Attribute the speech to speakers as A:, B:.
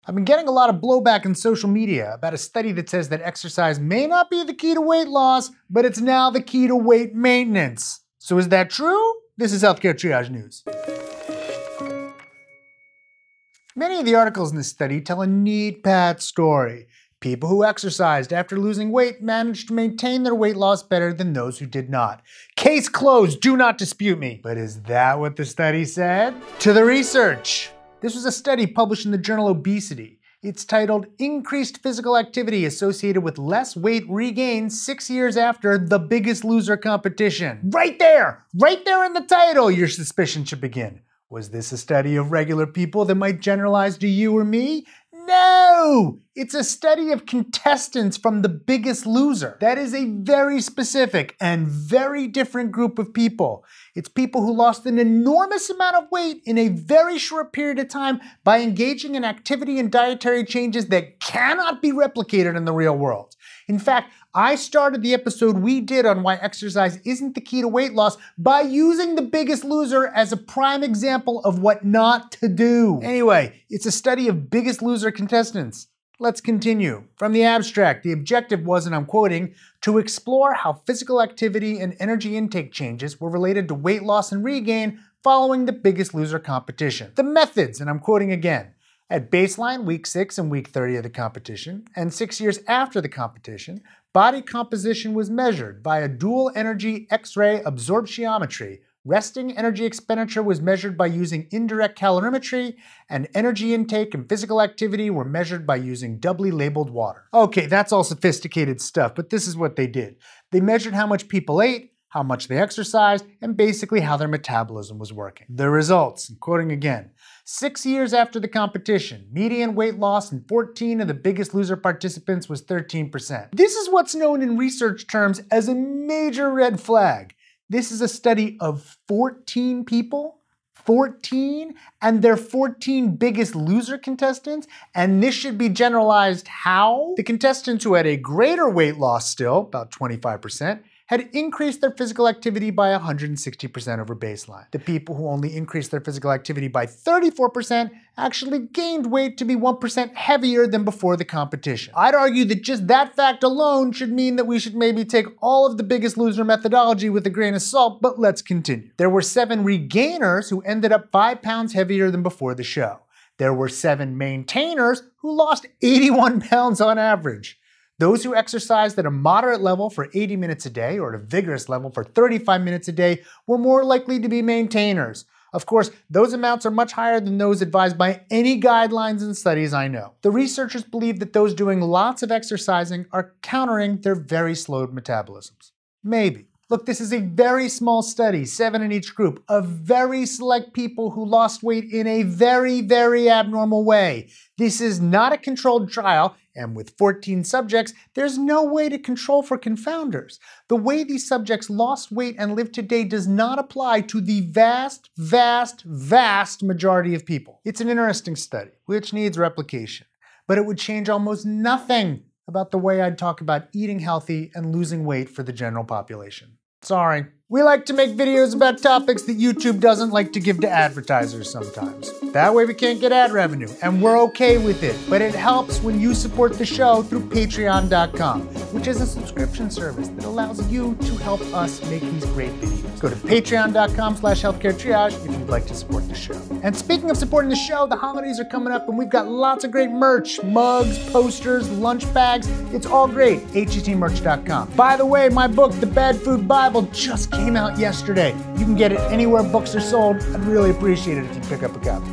A: I've been getting a lot of blowback in social media about a study that says that exercise may not be the key to weight loss, but it's now the key to weight maintenance. So is that true? This is Healthcare Triage News. Many of the articles in this study tell a neat path story. People who exercised after losing weight managed to maintain their weight loss better than those who did not. Case closed, do not dispute me. But is that what the study said? To the research. This was a study published in the journal Obesity. It's titled Increased Physical Activity Associated with Less Weight Regain 6 years after the Biggest Loser competition. Right there in the title, your suspicion should begin. Was this a study of regular people that might generalize to you or me? No! It's a study of contestants from The Biggest Loser. That is a very specific and very different group of people. It's people who lost an enormous amount of weight in a very short period of time by engaging in activity and dietary changes that cannot be replicated in the real world. In fact, I started the episode we did on why exercise isn't the key to weight loss by using The Biggest Loser as a prime example of what not to do. Anyway, it's a study of Biggest Loser contestants. Let's continue. From the abstract, the objective was, and I'm quoting, to explore how physical activity and energy intake changes were related to weight loss and regain following the Biggest Loser competition. The methods, and I'm quoting again, at baseline, week 6 and week 30 of the competition, and 6 years after the competition, body composition was measured by a dual energy X-ray absorptiometry. Resting energy expenditure was measured by using indirect calorimetry, and energy intake and physical activity were measured by using doubly labeled water. Okay, that's all sophisticated stuff, but this is what they did. They measured how much people ate, how much they exercised, and basically how their metabolism was working. The results, I'm quoting again, 6 years after the competition, median weight loss in 14 of the Biggest Loser participants was 13%. This is what's known in research terms as a major red flag. This is a study of 14 people, 14, and they're 14 Biggest Loser contestants, and this should be generalized how? The contestants who had a greater weight loss still, about 25%, had increased their physical activity by 160% over baseline. The people who only increased their physical activity by 34% actually gained weight to be 1% heavier than before the competition. I'd argue that just that fact alone should mean that we should maybe take all of the Biggest Loser methodology with a grain of salt, but let's continue. There were 7 regainers who ended up 5 pounds heavier than before the show. There were 7 maintainers who lost 81 pounds on average. Those who exercised at a moderate level for 80 minutes a day or at a vigorous level for 35 minutes a day were more likely to be maintainers. Of course, those amounts are much higher than those advised by any guidelines and studies I know. The researchers believe that those doing lots of exercising are countering their very slowed metabolisms. Maybe. Look, this is a very small study, 7 in each group, of very select people who lost weight in a very, very abnormal way. This is not a controlled trial, and with 14 subjects, there's no way to control for confounders. The way these subjects lost weight and live today does not apply to the vast, vast, vast majority of people. It's an interesting study, which needs replication, but it would change almost nothing about the way I'd talk about eating healthy and losing weight for the general population. Sorry. We like to make videos about topics that YouTube doesn't like to give to advertisers sometimes. That way we can't get ad revenue, and we're okay with it. But it helps when you support the show through patreon.com, which is a subscription service that allows you to help us make these great videos. Go to patreon.com/healthcaretriage if you'd like to support the show. And speaking of supporting the show, the holidays are coming up and we've got lots of great merch, mugs, posters, lunch bags. It's all great. HETmerch.com. By the way, my book, The Bad Food Bible, just came out yesterday. You can get it anywhere books are sold. I'd really appreciate it if you pick up a copy.